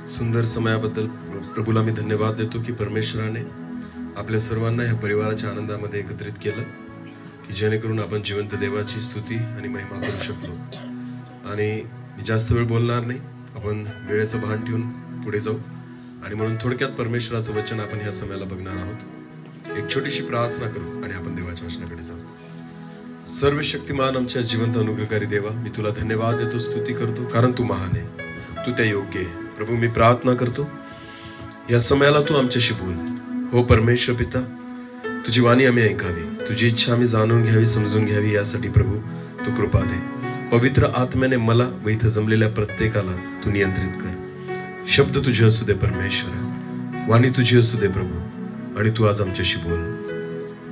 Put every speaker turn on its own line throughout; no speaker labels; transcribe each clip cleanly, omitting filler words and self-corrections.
सुंदर समयाबद्दल प्रभूला मी धन्यवाद देतो की परमेश्वराने आपल्या सर्वांना ह्या परिवाराच्या आनंदामध्ये एकत्रित केलं की जेणेकरून आपण जिवंत देवाची स्तुती आणि महिमा करू शकलो. आणि मी जास्त वेळ बोलणार नाही, आपण वेळेचं भान ठेवून पुढे जाऊ. आणि म्हणून थोडक्यात परमेश्वराचं वचन आपण ह्या समयाला बघणार आहोत. एक छोटीशी प्रार्थना करू आणि आपण देवाच्या वचनाकडे जाऊ. सर्वशक्तिमान आमच्या जिवंत अनुग्रहकारी देवा, मी तुला धन्यवाद देतो, स्तुती करतो, कारण तू महान आहे, तू त्या योग्य आहे. प्रभू, मी प्रार्थना करतो या समयाला तू आमच्याशी बोल. हो परमेश्वर पिता, तुझी वाणी आम्ही ऐकावी, तुझी इच्छा आम्ही जाणून घ्यावी, समजून घ्यावी, यासाठी प्रभू तू कृपा दे. पवित्र आत्म्याने मला व इथं जमलेल्या प्रत्येकाला तू नियंत्रित कर. शब्द तुझे असू दे परमेश्वरा, वाणी तुझी असू दे प्रभू, आणि तू आज आमच्याशी बोल.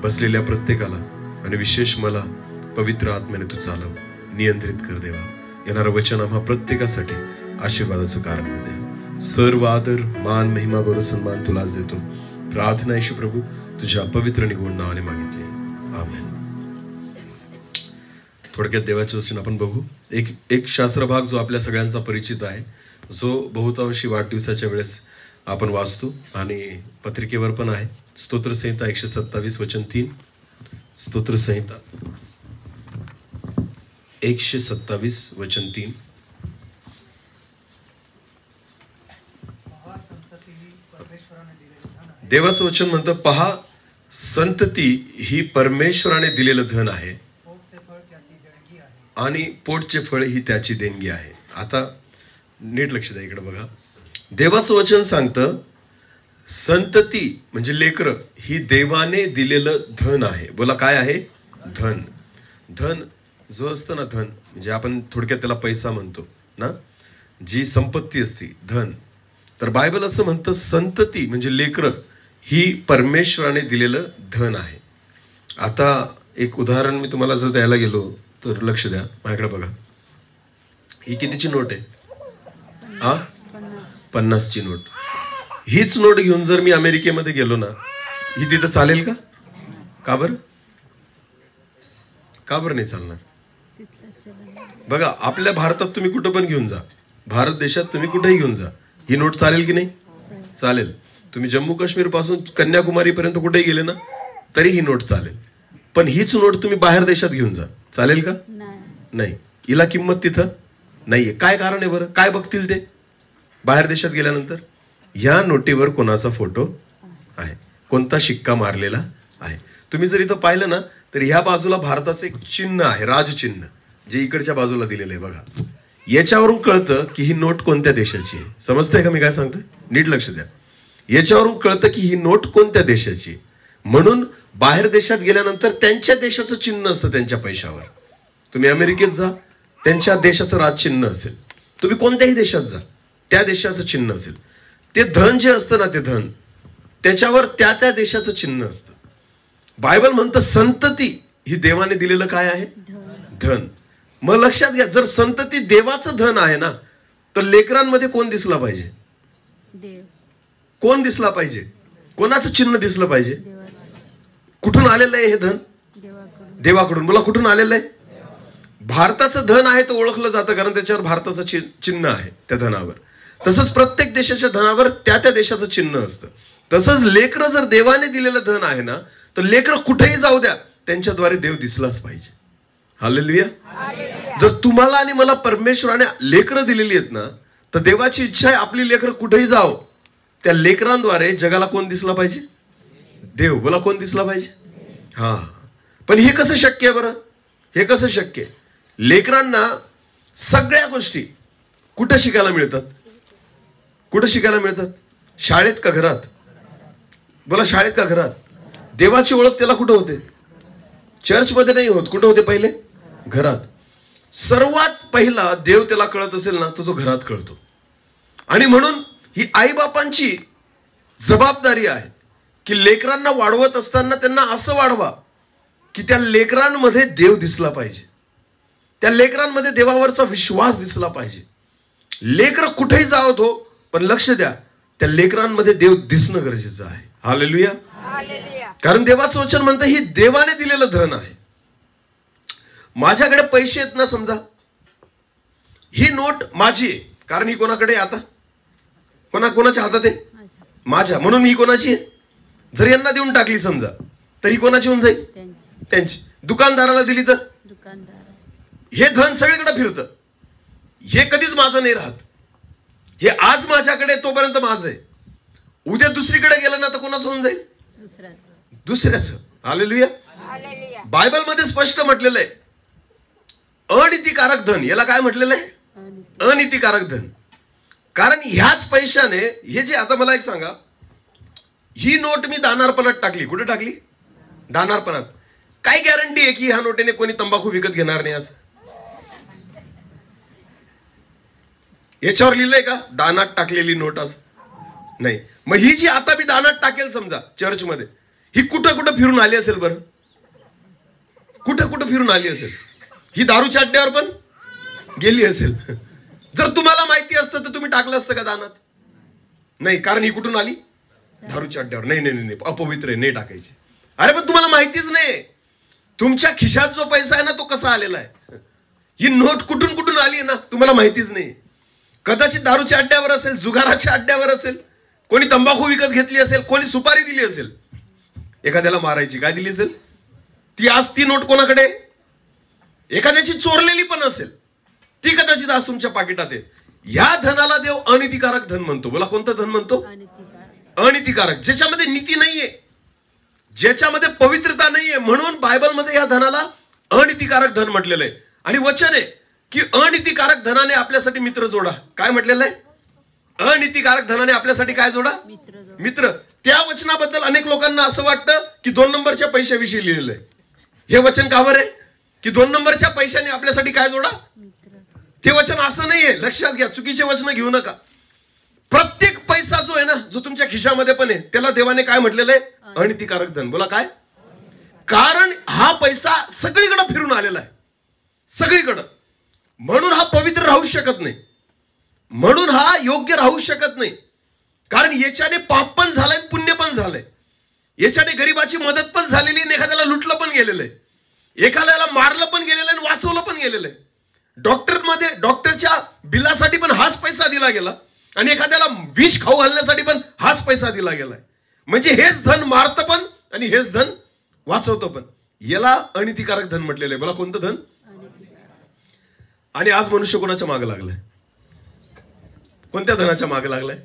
बसलेल्या प्रत्येकाला आणि विशेष मला पवित्र आत्म्याने तू चालव, नियंत्रित कर देवा. येणारं वचन आम्हा प्रत्येकासाठी आशीर्वादाचं कारण होऊ दे. सर्व आदर, मान, महिमा, गौरव, सन्मान तुलाच देतो. प्रार्थना येशू प्रभू तुझ्या पवित्र निगुण नावाने मागितली, आमेन. थोडक्यात देवाचे वचन आपण बघू. एक शास्त्रभाग जो आपल्या सगळ्यांचा परिचित आहे, जो बहुतांशी वाढदिवसाच्या वेळेस आपण वाचतो आणि पत्रिकेवर पण आहे. स्तोत्रसंहिता 127 वचन 3. स्तोत्रसंहिता 127 वचन 3. देवाचं वचन म्हणतं, पहा संतती ही परमेश्वराने दिलेलं धन आहे आणि पोटचे फळ ही त्याची देणगी आहे. आता नीट लक्ष द्या, इकडे बघा. देवाचं वचन सांगतं संतती म्हणजे लेकरं ही देवाने दिलेलं धन आहे. बोला, काय आहे? धन. धन जो असतं ना, धन म्हणजे आपण थोडक्यात त्याला पैसा म्हणतो ना, जी संपत्ती असते धन. तर बायबल असं म्हणतं संतती म्हणजे लेकरं ही परमेश्वराने दिलेलं धन आहे. आता एक उदाहरण मी तुम्हाला जर द्यायला गेलो तर लक्ष द्या, माझ्याकडे बघा. ही कितीची नोट आहे? 50ची नोट. हीच नोट घेऊन जर मी अमेरिकेमध्ये गेलो ना, ही तिथं चालेल का? का बरं? का बरं नाही चालणार? बघा, आपल्या भारतात तुम्ही कुठं पण घेऊन जा, भारत देशात तुम्ही कुठेही घेऊन जा, ही नोट चालेल की नाही? चालेल. तुम्ही जम्मू काश्मीर पासून कन्याकुमारी पर्यंत कुठेही गेले ना तरी ही नोट चालेल. पण हीच नोट तुम्ही बाहेर देशात घेऊन जा, चालेल का? नाही. हिला किंमत तिथं नाहीये. काय कारण आहे बरं? काय बघतील ते बाहेर देशात गेल्यानंतर? ह्या नोटीवर कोणाचा फोटो आहे, कोणता शिक्का मारलेला आहे. तुम्ही जर इथं पाहिलं ना तर ह्या बाजूला भारताचं एक चिन्ह आहे, राजचिन्ह, जे इकडच्या बाजूला दिलेलं आहे बघा. याच्यावरून कळतं की ही नोट कोणत्या देशाची आहे. समजतंय का मी काय सांगतोय? नीट लक्ष द्या. याच्यावरून कळतं की ही नोट कोणत्या देशाची. म्हणून बाहेर देशात गेल्यानंतर त्यांच्या देशाचं चिन्ह असतं त्यांच्या पैशावर. तुम्ही अमेरिकेत जा, त्यांच्या देशाचं राजचिन्ह असेल. तुम्ही कोणत्याही देशात जा, त्या देशाचं चिन्ह असेल. ते धन जे असतं ना, ते धन त्याच्यावर त्या त्या देशाचं चिन्ह असतं. बायबल म्हणतं संतती ही देवाने दिलेलं काय आहे? धन. मग लक्षात घ्या, जर संतती देवाचं धन आहे ना, तर लेकरांमध्ये कोण दिसला पाहिजे? कोण दिसला पाहिजे? कोणाचं चिन्ह दिसलं पाहिजे? कुठून आलेलं आहे हे धन? देवाकडून. बोला, कुठून आलेलं आहे? भारताचं धन आहे, तो ओळखलं जातं कारण त्याच्यावर भारताचं चिन्ह आहे त्या धनावर. तसंच प्रत्येक देशाच्या धनावर त्या त्या देशाचं चिन्ह असतं. तसंच लेकरं जर देवाने दिलेलं धन आहे ना, तर लेकरं कुठेही जाऊ द्या, त्यांच्याद्वारे देव दिसलाच पाहिजे. हालेलुया. जर तुम्हाला आणि मला परमेश्वराने लेकरं दिलेली आहेत ना, तर देवाची इच्छा आहे आपली लेकरं कुठेही जाओ, त्या लेकरांद्वारे जगाला कोण दिसला पाहिजे? देव. बोला, कोण दिसला पाहिजे? हा. पण हे कसं शक्य आहे बरं? हे कसं शक्य आहे? लेकरांना सगळ्या गोष्टी कुठं शिकायला मिळतात? कुठं शिकायला मिळतात? शाळेत का घरात? बोला, शाळेत का घरात? देवाची ओळख त्याला कुठं होते? चर्चमध्ये नाही होत. कुठं होते पहिले? घरात. सर्वात पहिला देव त्याला कळत असेल ना, तो घरात कळतो. आणि म्हणून ही आईबापांची जबाबदारी आहे की लेकरांना वाढवत असताना त्यांना असं वाढवा की त्या लेकरांमध्ये देव दिसला पाहिजे, त्या लेकरांमध्ये देवावरचा विश्वास दिसला पाहिजे. लेकरं कुठेही जावत हो, पण लक्ष द्या, त्या लेकरांमध्ये देव दिसणं गरजेचं आहे. हालेलुया. कारण देवाचं वचन म्हणतं ही देवाने दिलेलं धन आहे. माझ्याकडे पैसे आहेत ना, समजा ही नोट माझी आहे, कारण ही कोणाकडे आता? कोणाच्या हातात आहे? माझ्या. म्हणून ही कोणाची आहे? जर यांना देऊन टाकली समजा तर ही कोणाची होऊन जाईल? त्यांची. दुकानदाराला दिली तर हे धन सगळीकडे फिरतं. हे कधीच माझं नाही राहत. हे आज माझ्याकडे तोपर्यंत माझं आहे. उद्या दुसरीकडे गेलं ना तर कोणाचं होऊन जाईल? दुसऱ्याचं. हालेलुया. बायबल मध्ये स्पष्ट म्हटलेलं आहे अनितिकारक धन. याला काय म्हटलेलं आहे? अनितिकारक धन. कारण ह्याच पैशाने हे जे, आता मला एक सांगा, ही नोट मी दानार्पणात टाकली. कुठे टाकली? दानार्पणात. काय गॅरंटी आहे की ह्या नोटेने कोणी तंबाखू विकत घेणार नाही? असं याच्यावर लिहिलंय का दानात टाकलेली नोट? असं नाही. मग ही जी आता मी दानात टाकेल समजा चर्चमध्ये, ही कुठं कुठं फिरून आली असेल बरं? कुठं कुठं फिरून आली असेल? ही दारूच्या अड्ड्यावर पण गेली असेल. जर तुम्हाला माहिती असतं तर तुम्ही टाकलं असतं का दानात? नाही. कारण ही कुठून आली? दारूच्या अड्ड्यावर. नाही नाही नाही, अपवित्र आहे, नाही टाकायची. अरे पण तुम्हाला माहितीच नाही तुमच्या खिशात जो पैसा आहे ना तो कसा आलेला आहे. ही नोट कुठून कुठून आली ना तुम्हाला माहितीच नाही. कदाचित दारूच्या अड्ड्यावर असेल, जुगाराच्या अड्ड्यावर असेल, कोणी तंबाखू विकत घेतली असेल, कोणी सुपारी दिली असेल, एखाद्याला मारायची. काय दिली असेल ती? आज ती नोट कोणाकडे? एखाद्याची चोरलेली पण असेल, ती कदाचित आज तुमच्या पाकिटात आहे. ह्या धनाला देव अनितिकारक धन म्हणतो. बोला, कोणतं धन म्हणतो? अनितिकारक. ज्याच्यामध्ये नीती नाहीये, ज्याच्यामध्ये पवित्रता नाहीये. म्हणून बायबलमध्ये या धनाला अनितिकारक धन म्हटलेलं आहे. आणि वचन आहे की अनितिकारक धनाने आपल्यासाठी मित्र जोडा. काय म्हटलेलं आहे? अनितिकारक धनाने आपल्यासाठी काय जोडा? मित्र. त्या वचनाबद्दल अनेक लोकांना असं वाटतं की 2 नंबरच्या पैशाविषयी लिहिलेलं आहे. हे वचन का बरं आहे की 2 नंबरच्या पैशाने आपल्यासाठी काय जोडा? ते वचन असं नाहीये. लक्षात घ्या, चुकीचे वचन घेऊ नका. प्रत्येक पैसा जो आहे ना, जो तुमच्या खिशामध्ये पण आहे, त्याला देवाने काय म्हटलेलं आहे? अनितिकारक धन. बोला काय? कारण हा पैसा सगळीकडे फिरून आलेला आहे, सगळीकडं. म्हणून हा पवित्र राहू शकत नाही, म्हणून हा योग्य राहू शकत नाही. कारण याच्याने पाप पण झालंय, पुण्य पण झालंय. याच्याने गरीबाची मदत पण झालेली, एखाद्याला लुटलं पण गेलेलं आहे, एखाद्याला मारलं पण गेलेलं आहे, वाचवलं पण गेलेलं आहे. डॉक्टरच्या बिलासाठी पण हाच पैसा दिला गेला, आणि एखाद्याला विष खाऊ घालण्यासाठी पण हाच पैसा दिला गेलाय. म्हणजे हेच धन मारतं पण आणि हेच धन वाचवतं पण. याला अनितिकारक धन म्हटलेलं आहे. बोला, कोणतं धन? आणि आज मनुष्य कोणाच्या मागे लागलाय? कोणत्या धनाच्या मागे लागलाय?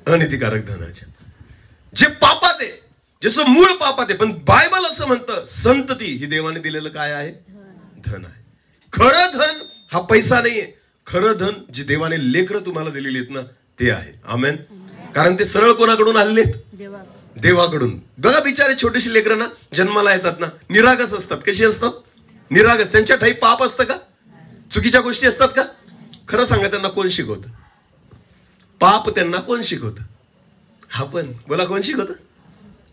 अनितिकारक धनाच्या. जे पापात आहे, ज्याचं मूळ पापात आहे. पण बायबल असं म्हणतं संतती ही देवाने दिलेलं काय आहे? धन आहे. खरं धन हा पैसा नाहीये. खरं धन जे देवाने लेकरं तुम्हाला दिलेली आहेत ना, ते आहे. आमेन. कारण ते सरळ कोणाकडून आलेले आहेत? देवाकडून. बघा, बिचारे छोटीशी लेकरं ना जन्माला येतात ना, निरागस असतात. कशी असतात? निरागस. त्यांच्या ठाई पाप असतं का? चुकीच्या गोष्टी असतात का? खरं सांगा, त्यांना कोण शिकवतं? पाप त्यांना कोण शिकवतं? आपण. बोला, कोण शिकवतं?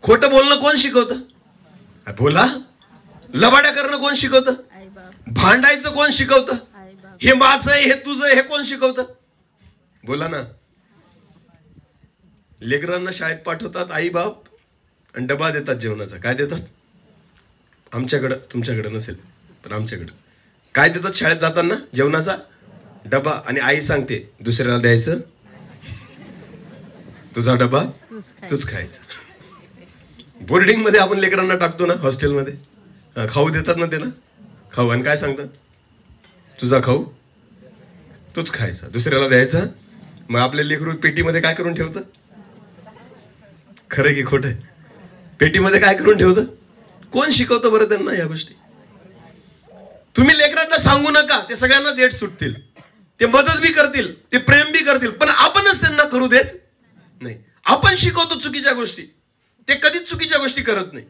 खोटं बोलणं कोण शिकवतं? बोला. लबाड्या करणं कोण शिकवतं? भांडायचं कोण शिकवतं? हे माझं आहे, हे तुझं आहे, हे कोण शिकवतं? बोला ना. लेकरांना शाळेत पाठवतात आई बाप, आणि डबा देतात जेवणाचा. काय देतात? आमच्याकडं, तुमच्याकडं नसेल पण आमच्याकडं काय देतात शाळेत जाताना? जेवणाचा डबा. आणि आई सांगते दुसऱ्याला द्यायचं, तुझा डबा तूच खायचा. बोर्डिंग मध्ये आपण लेकरांना टाकतो ना, हॉस्टेलमध्ये खाऊ देतात ना, ते ना खाऊ, आणि काय सांगतात? तुझा खाऊ तूच खायचा, दुसऱ्याला द्यायचा. मग आपल्या लेकरू पेटीमध्ये काय करून ठेवतं? खरं की खोटं? पेटीमध्ये काय करून ठेवतं? कोण शिकवतं बरं त्यांना या गोष्टी? तुम्ही लेकरांना सांगू नका, ते सगळ्यांना देठ सुटतील, ते मदत बी करतील, ते प्रेम बी करतील, पण आपणच त्यांना करू देत नाही. आपण शिकवतो चुकीच्या गोष्टी, ते कधीच चुकीच्या गोष्टी करत नाही.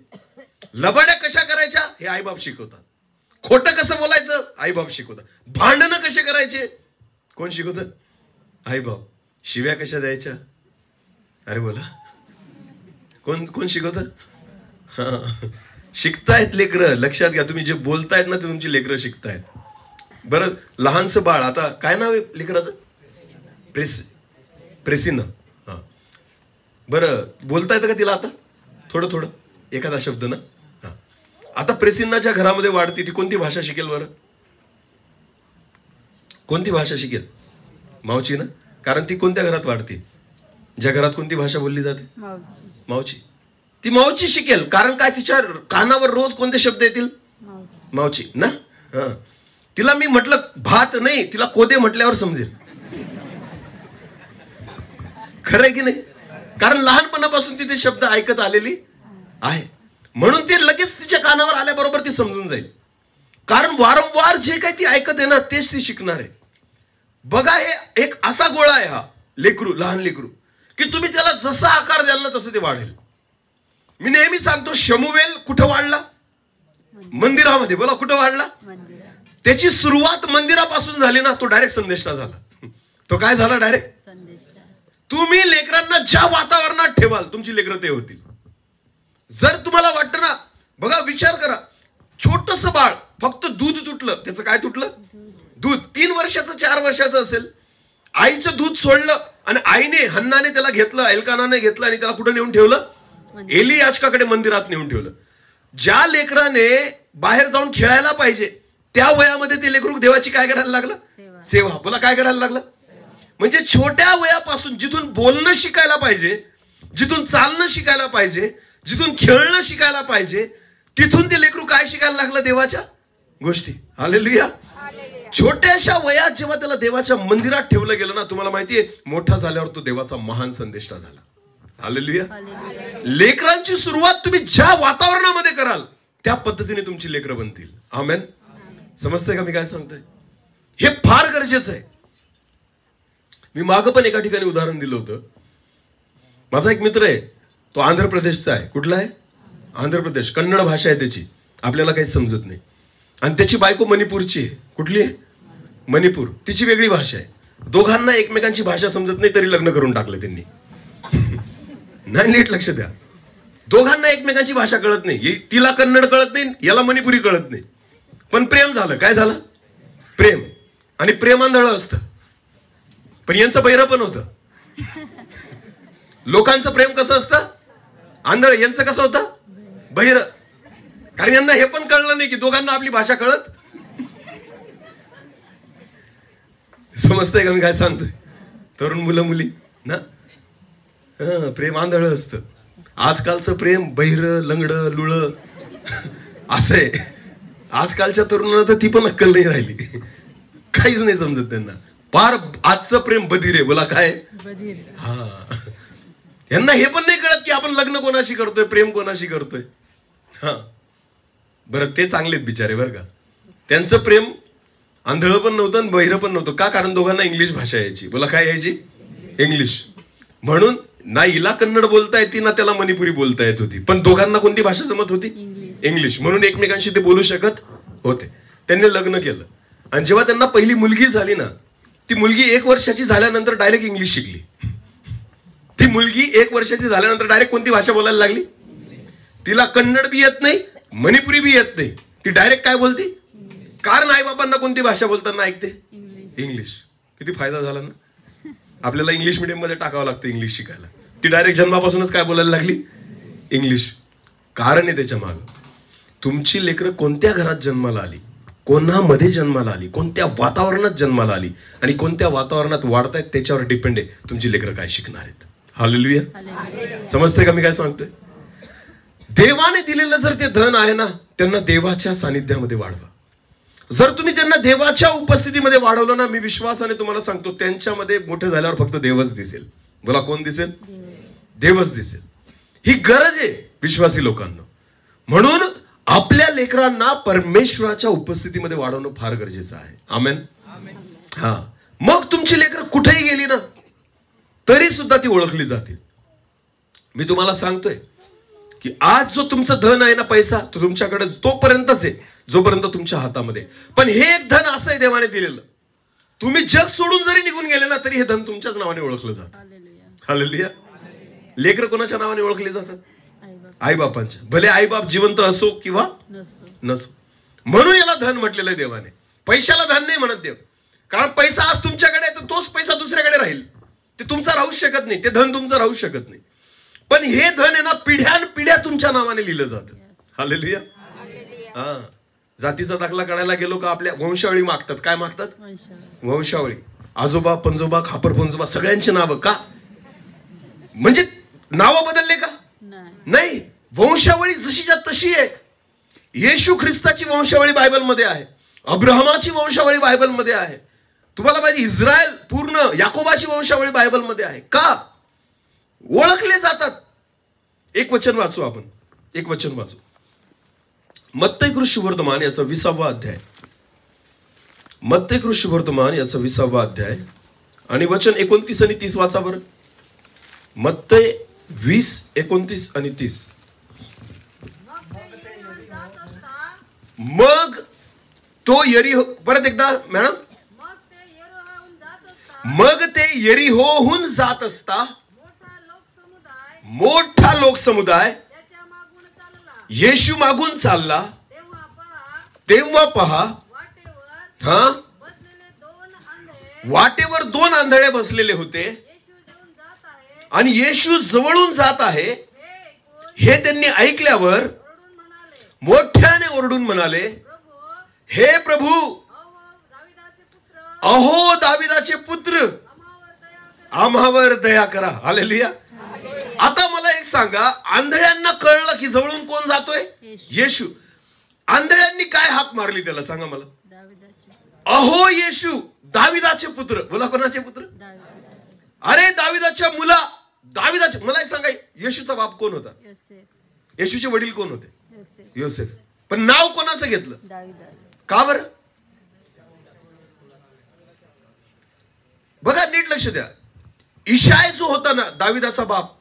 लबाड्या कशा करायच्या हे आईबाप शिकवतात. खोटं कसं बोलायचं आईबाप शिकवतात. भांडणं कसे करायचे कोण शिकवतं? आईबाप. शिव्या कशा द्यायच्या? अरे बोला, कोण कोण शिकवतं? हा, शिकतायत लेकरं. लक्षात घ्या, तुम्ही जे बोलतायत ना ते तुमची लेकरं शिकतायत. बरं, लहानसं बाळ, आता काय नाव आहे लेकराचं? प्रेसिना. हा, बरं, बोलता येतं का तिला आता? थोडं थोडं एखादा शब्द ना. हा, आता प्रेसिनाच्या घरामध्ये वाढते, ती कोणती भाषा शिकेल बरं? कोणती भाषा शिकेल? मावची ना. कारण ती कोणत्या घरात वाढते? ज्या घरात कोणती भाषा बोलली जाते?
मावची.
मावची. ती मावची शिकेल, कारण काय तिच्या कानावर रोज कोणते शब्द येतील? मावची ना. तिला मी म्हटलं भात नाही, तिला कोदे म्हटल्यावर समजेल. खरंय की नाही? कारण लहानपणापासून ती ते शब्द ऐकत आलेली आहे, म्हणून ती लगेच तिच्या कानावर आल्याबरोबर ती समजून जाईल. कारण वारंवार जे काही ती ऐकत आहे ना, तेच ती शिकणार आहे. बघा, हे एक असा गोळा आहे हा लेकरू, लहान लेकरू, की तुम्ही त्याला जसा आकार द्याल ना तसं ते वाढेल. मी नेहमी सांगतो, शमुवेल कुठं वाढला? मंदिरामध्ये. बोला, कुठं वाढला? त्याची सुरुवात मंदिरापासून झाली ना, तो डायरेक्ट संदेष्टा झाला. तो काय झाला? डायरेक्ट. तुम्ही लेकरांना ज्या वातावरणात ठेवाल, तुमची लेकरं ते होतील. जर तुम्हाला वाटतं ना, बघा विचार करा, छोटस बाळ फक्त दूध तुटलं, त्याचं काय तुटलं? दूध. 3 वर्षाचं 4 वर्षाचं असेल, आईचं दूध सोडलं आणि आईने हन्नाने त्याला घेतलं, एल्कानाने घेतलं आणि त्याला कुठे नेऊन ठेवलं? एली याचकाकडे मंदिरात नेऊन ठेवलं. ज्या लेकराने बाहेर जाऊन खेळायला पाहिजे, त्या वयामध्ये ते लेकरू देवाची काय करायला लागलं? सेवा. बोला, काय करायला लागलं? म्हणजे छोट्या वयापासून जिथून बोलणं शिकायला पाहिजे, जिथून चालणं शिकायला पाहिजे, जिथून खेळणं शिकायला पाहिजे, तिथून ते लेकरू काय शिकायला लागलं? देवाच्या गोष्टी. हालेलुया. छोट्याशा वयात जेव्हा त्याला देवाच्या मंदिरात ठेवलं गेलं ना, तुम्हाला माहितीये, मोठा झाल्यावर तो देवाचा महान संदेष्टा झाला. हालेलुया. लेकरांची सुरुवात तुम्ही ज्या वातावरणामध्ये कराल, त्या पद्धतीने तुमची लेकरं बनतील. आमेन. समजतंय का मी काय सांगतोय? हे फार गरजेचं आहे. मी मागं पण एका ठिकाणी उदाहरण दिलं होतं. माझा एक मित्र आहे, तो आंध्र प्रदेशचा आहे. कुठला आहे? आंध्र प्रदेश. कन्नड भाषा आहे त्याची, आपल्याला काही समजत नाही. आणि त्याची बायको मणिपूरची आहे. कुठली आहे? मणिपूर. तिची वेगळी भाषा आहे. दोघांना एकमेकांची भाषा समजत नाही, तरी लग्न करून टाकलं त्यांनी. नाही, नीट लक्ष द्या. दोघांना एकमेकांची भाषा कळत नाही. तिला कन्नड कळत नाही, याला मणिपुरी कळत नाही. पण प्रेम झालं. काय झालं? प्रेम. आणि प्रेम आंधळं असतं, पण यांचं बहिरं पण होतं. लोकांचं प्रेम कसं असतं? आंधळ. यांचं कसं होतं? बहिरं. कारण यांना हे पण कळलं नाही की दोघांना आपली भाषा कळत. समजतंय का मी काय सांगतोय? तरुण मुलं मुली ना, प्रेम आंधळं असतं. आजकालचं प्रेम बहिरं, लंगडं, लुळं असं आहे. आजकालच्या तरुणाला तर ती पण अक्कल नाही राहिली, काहीच नाही समजत त्यांना. फार आजचं प्रेम बधीर आहे. बोला, काय? हा. यांना हे पण नाही कळत की आपण लग्न कोणाशी करतोय, प्रेम कोणाशी करतोय. हा, बरं, ते चांगलेत बिचारे बरं का. त्यांचं प्रेम आंधळं पण नव्हतं आणि बहिरं पण नव्हतं. का? कारण दोघांना इंग्लिश भाषा यायची. बोला, काय यायची? इंग्लिश. म्हणून ना हिला कन्नड बोलता येते ना त्याला मणिपुरी बोलता येत होती, पण दोघांना कोणती भाषा जमत होती? इंग्लिश. म्हणून एकमेकांशी ते बोलू शकत होते. त्यांनी लग्न केलं आणि जेव्हा त्यांना पहिली मुलगी झाली ना, ती मुलगी 1 वर्षाची झाल्यानंतर डायरेक्ट इंग्लिश शिकली. ती मुलगी 1 वर्षाची झाल्यानंतर डायरेक्ट कोणती भाषा बोलायला लागली? तिला कन्नड बी येत नाही, मणिपुरी बी येत नाही, ती डायरेक्ट काय बोलती? कारण आई बाबांना कोणती भाषा बोलताना ऐकते? इंग्लिश. किती फायदा झाला ना. आपल्याला इंग्लिश मिडियम मध्ये टाकावं लागतं इंग्लिश शिकायला. ती डायरेक्ट जन्मापासूनच काय बोलायला लागली? इंग्लिश. कारण आहे त्याच्या मागं. तुमची लेकरं कोणत्या घरात जन्माला आली, कोणामध्ये जन्माला आली, कोणत्या वातावरणात जन्माला आली आणि कोणत्या वातावरणात वाढतायत त्याच्यावर डिपेंड आहे तुमची लेकरं काय शिकणार आहेत. हालेलुया. समजतंय का मी काय सांगतोय? देवाने दिलेलं जर ते धन आहे ना, त्यांना देवाच्या सानिध्यामध्ये वाढवा. जर तुम्ही त्यांना देवाच्या उपस्थितीमध्ये वाढवलं ना, मी विश्वासाने तुम्हाला सांगतो, त्यांच्यामध्ये मोठे झाल्यावर फक्त देवच दिसेल. बोला, कोण दिसेल? देवच दिसेल. ही गरज आहे विश्वासी लोकांना. म्हणून आपल्या लेकरांना परमेश्वराच्या उपस्थितीमध्ये वाढवणं फार गरजेचं आहे. आमेन. हा, मग तुमची लेकर कुठेही गेली ना तरी सुद्धा ती ओळखली जातील. मी तुम्हाला सांगतोय की आज जो तुमचं धन आहे ना, पैसा, तो तुमच्याकडे तोपर्यंतच आहे जोपर्यंत तुमच्या हातामध्ये. पण हे एक धन असं आहे देवाने दिलेलं, तुम्ही जग सोडून जरी निघून गेले ना तरी हे धन तुमच्याच नावाने ओळखलं जातं. हालेलुया. लेकर कोणाच्या नावाने ओळखले जातात? आई बापांच्या. भले आई बाप जिवंत असो किंवा नसो. म्हणून याला धन म्हटलेलं आहे देवाने. पैशाला धन नाही म्हणत देव. कारण पैसा आज तुमच्याकडे आहे तर तोच पैसा दुसऱ्याकडे राहील. ते तुमचा राहू शकत नाही, ते धन तुमचं राहू शकत नाही. पण हे धन आहे ना, पिढ्यानपिढ्या तुमच्या नावाने लिहिलं जातं. हालेलुया. हा, जातीचा दाखला काढायला गेलो का आपल्या वंशावळी मागतात. काय मागतात? वंशावळी. आजोबा पंजोबा खापर पंजोबा सगळ्यांची नावं. का? म्हणजे नावं बदलले का? नाही, वंशावळी जशीच्या तशी आहे. येशू ख्रिस्ताची वंशावळी बायबलमध्ये आहे, अब्राहमाची वंशावळी बायबलमध्ये आहे. तुम्हाला माहिती इस्रायल पूर्ण याकोबाची वंशावळी बायबलमध्ये आहे. का? ओळखले जातात. एक वचन वाचू आपण, एक वचन वाचू. मत्तई शुभवर्तमान याचा 20वा अध्याय, मत्तई शुभवर्तमान याचा 20वा अध्याय आणि वचन 29 आणि 30 वाचा बरं. मत्तई 20, 29 आणि 30. मग तो यरीहो, परत एकदा मॅडम. मग ते यरीहोहून जात असता मोठा लोकसमुदाय येशू मागून चालला. तेव्हा पहा, वाटेवर 2 आंधळे बसलेले होते आणि येशू जवळून जात आहे हे त्यांनी ऐकल्यावर मोठ्याने ओरडून म्हणाले, हे प्रभू, अहो दाविदाचे पुत्र, आम्हावर दया करा. हालेलुया. आता मला एक सांगा, आंधळ्यांना कळलं की जवळून कोण जातोय? येशू. आंधळ्यांनी काय हाक मारली त्याला सांगा मला? अहो येशू, दाविदाचे पुत्र. बोला, कोणाचे पुत्र? अरे दाविदाच्या मुला, दाविदाचे. मला एक सांगा, येशूचा बाप कोण होता? येशूचे वडील कोण होते? योसेफ. पण नाव कोणाचं घेतलं? का बरं? बघा, नीट लक्ष द्या. इशाय जो होता ना, दाविदाचा बाप,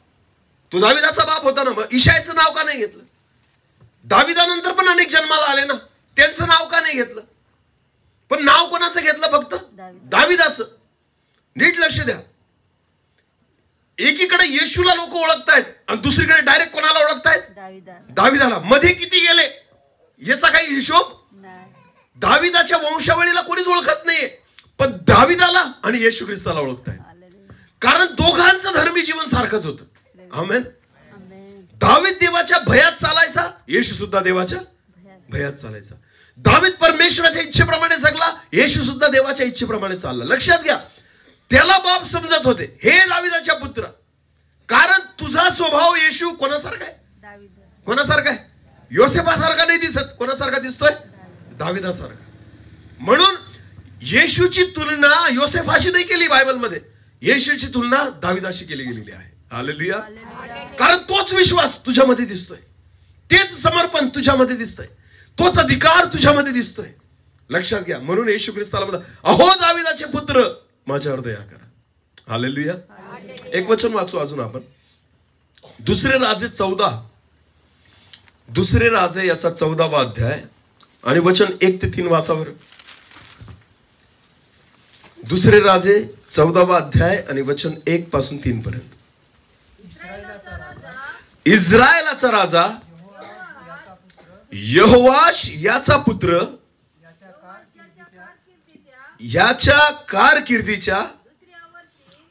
तो दाविदाचा बाप होता ना, मग इशायचं नाव का नाही घेतलं? दाविदानंतर पण अनेक जन्माला आले ना, त्यांचं नाव का नाही घेतलं? पण नाव कोणाचं घेतलं? फक्त दाविदाचं. नीट लक्ष द्या. एकीकडे येशूला लोक ओळखतायत आणि दुसरीकडे डायरेक्ट कोणाला ओळखतायत? दाविदाला. मध्ये किती गेले याचा काही हिशोब? दाविदाच्या वंशावळीला कोणीच ओळखत नाहीये, पण दाविदाला आणि येशू ख्रिस्ताला ओळखतायत. कारण दोघांचं धर्मी जीवन सारखंच होतं. आमेन. दावीद देवाच्या भयात चालायचा, येशू सुद्धा देवाच्या भयात चालायचा. दावीद परमेश्वराच्या इच्छेप्रमाणे जगला, येशू सुद्धा देवाच्या इच्छेप्रमाणे चालला. लक्षात घ्या, त्याला बाप समजत होते, हे दाविदाच्या पुत्र. कारण तुझा स्वभाव येशू कोणासारखा आहे? कोणासारखा आहे? योसेफासारखा नाही दिसत. कोणासारखा दिसतोय? दाविदासारखा. म्हणून येशूची तुलना योसेफाशी नाही केली बायबलमध्ये, येशूची तुलना दाविदाशी केली गेलेली आहे. हालेलुया. कारण तोच विश्वास तुझ्यामध्ये दिसतोय, तेच समर्पण तुझ्यामध्ये दिसतंय, तोच अधिकार तुझ्यामध्ये दिसतोय. लक्षात घ्या. म्हणून येशू ख्रिस्ताला म्हणतात, अहो दाविदाचे पुत्र, माझ्यावर दया करा. हालेलुया. एक वचन वाचू अजून आपण. दुसरे राजे 14, दुसरे राजे याचा 14वा अध्याय आणि वचन 1 ते 3 वाचावर. दुसरे राजे 14वा अध्याय आणि वचन 1 पासून 3 पर्यंत. इस्रायलाचा राजा यहोवाश याचा पुत्र याच्या कारकिर्दीच्या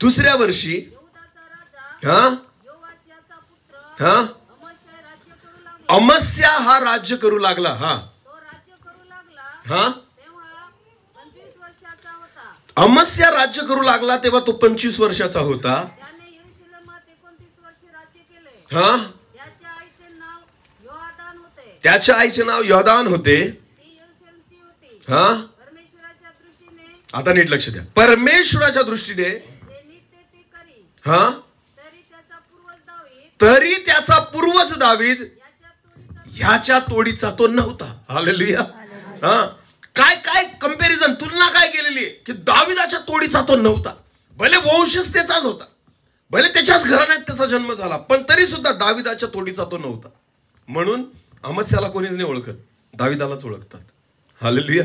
दुसऱ्या वर्षी अमस्या हा राज्य करू लागला. अमस्या राज्य करू लागला तेव्हा तो 25 वर्षाचा होता. त्याच्या आईचे नाव योदान होते. आता नीट लक्ष द्या. परमेश्वराच्या दृष्टीने तरी त्याचा पूर्वज दावीद ह्याच्या तोडीचा तो नव्हता. हालेलुया. काय काय कंपॅरिझन, तुलना काय केलेली आहे की दाविदाच्या तोडीचा तो नव्हता. भले वंशच त्याचाच होता, भले त्याच्याच घराण्यात त्याचा जन्म झाला, पण तरी सुद्धा दाविदाच्या तोडीचा तो नव्हता. म्हणून अमस्याला कोणीच नाही ओळखत, दाविदालाच ओळखतात. हालेलुया.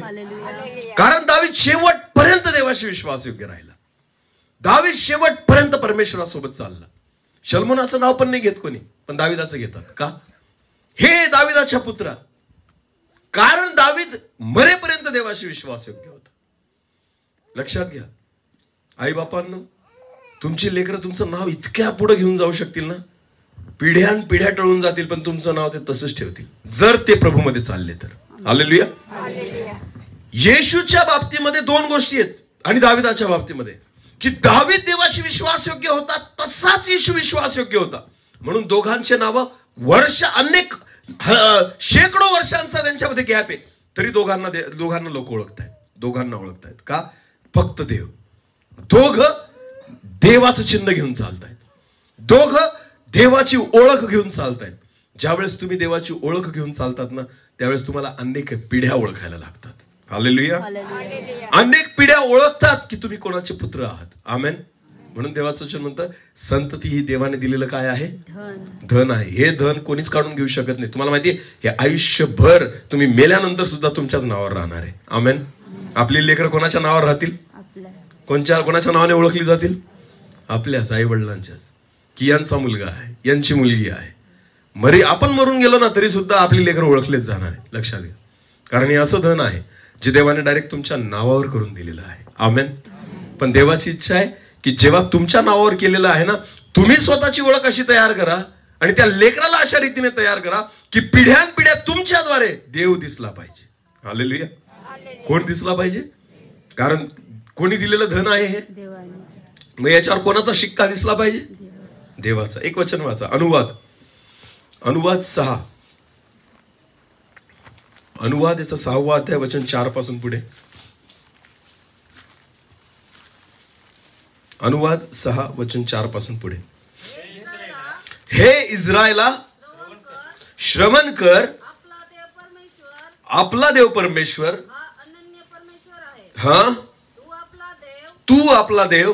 कारण दावीद शेवटपर्यंत देवाशी विश्वासयोग्य राहिला. दावीद शेवटपर्यंत परमेश्वरासोबत चालला. शल्मोनाचं नाव पण नाही घेत कोणी, पण दाविदाचं घेतात. का? हे दाविदाच्या पुत्रा. कारण दावीद मरेपर्यंत देवाशी विश्वासयोग्य होता. लक्षात घ्या. आई बापांनो, तुमची लेकरं तुमचं नाव इतक्या पुढे घेऊन जाऊ शकतील ना, पिढ्यान पिढ्या टळून जातील, पण तुमचं नाव ते तसंच ठेवतील जर ते प्रभूमध्ये चालले तर. हालेलुया. येशूच्या बाबतीमध्ये 2 गोष्टी आहेत आणि दाविदाच्या बाबतीमध्ये. की दावीद देवाशी विश्वासयोग्य होता, तसाच येशू विश्वासयोग्य होता. म्हणून दोघांचे नाव अनेक शेकडो वर्षांचा त्यांच्यामध्ये गॅप आहे, तरी दोघांना लोक ओळखतायत. दोघांना ओळखतायत का? फक्त देव. दोघ देवाचं चिन्ह घेऊन चालतायत, दोघ देवाची ओळख घेऊन चालतायत. ज्यावेळेस तुम्ही देवाची ओळख घेऊन चालतात ना, त्यावेळेस तुम्हाला अनेक पिढ्या ओळखायला लागतात. हालेलुया. अनेक पिढ्या ओळखतात की तुम्ही कोणाचे पुत्र आहात. आमेन. म्हणून देवाचं वचन म्हणतं, संतती ही देवाने दिलेलं काय आहे? धन आहे. हे धन कोणीच काढून घेऊ शकत नाही. तुम्हाला माहितीये, हे आयुष्यभर तुम्ही मेल्यानंतर सुद्धा तुमच्याच नावावर राहणार आहे. आमेन. आपली लेकरं कोणाच्या नावावर राहतील? कोणाच्या नावाने ओळखली जातील? आपल्याच आई वडिलांच्याच, की यांचा मुलगा आहे, यांची मुलगी आहे. आपण मरून गेलो ना तरी सुद्धा आपली लेकरं ओळखलेच जाणार आहे. लक्षात घ्या. कारण हे असं धन आहे जे देवाने डायरेक्ट तुमच्या नावावर करून दिलेलं आहे. आमेन. पण देवाची इच्छा आहे की जेव्हा तुमच्या नावावर केलेलं आहे ना, तुम्ही स्वतःची ओळख अशी तयार करा आणि त्या लेकराला अशा रीतीने तयार करा की पिढ्यानपिढ्या तुमच्याद्वारे देव दिसला पाहिजे. हालेलुया. कोण दिसला पाहिजे? कारण कोणी दिलेलं धन आहे हे. मग याच्यावर कोणाचा शिक्का दिसला पाहिजे? देवाचा. एक वचन वाचा. अनुवाद 6. अनुवाद याचा 6वा अध्याय वचन 4 पासून पुढे. अनुवाद 6 वचन 4 पासून पुढे. हे इस्रायला श्रवण कर, आपला देव परमेश्वर हा, तू आपला देव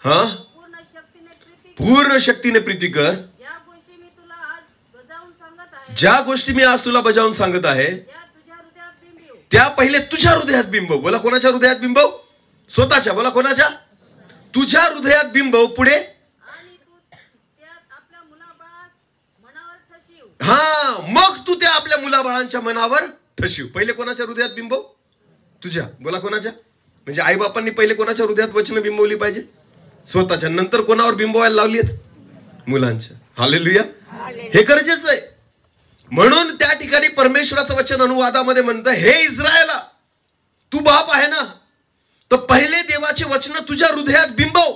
हा, पूर्ण शक्तीने प्रीती कर. ज्या गोष्टी मी आज तुला बजावून सांगत आहे त्या पहिले तुझ्या हृदयात बिंबव. बोला, कोणाच्या हृदयात बिंबव? स्वतःच्या. बोला, कोणाच्या? तुझ्या हृदयात बिंबव. पुढे हा, मग तू त्या आपल्या मुलाबाळांच्या मनावर ठशिव. पहिले कोणाच्या हृदयात बिंबव? तुझ्या. बोला, कोणाच्या? म्हणजे आई बापांनी पहिले कोणाच्या हृदयात वचन बिंबवली पाहिजे? स्वतःच्या. नंतर कोणावर बिंबवायला लावली आहेत? मुलांच्या. हालेलुया. हे गरजेचं आहे. म्हणून त्या ठिकाणी परमेश्वराचं वचन अनुवादामध्ये म्हणतं, हे इस्रायला, तू बाप आहे ना, तर पहिले देवाचे वचन तुझ्या हृदयात बिंबव.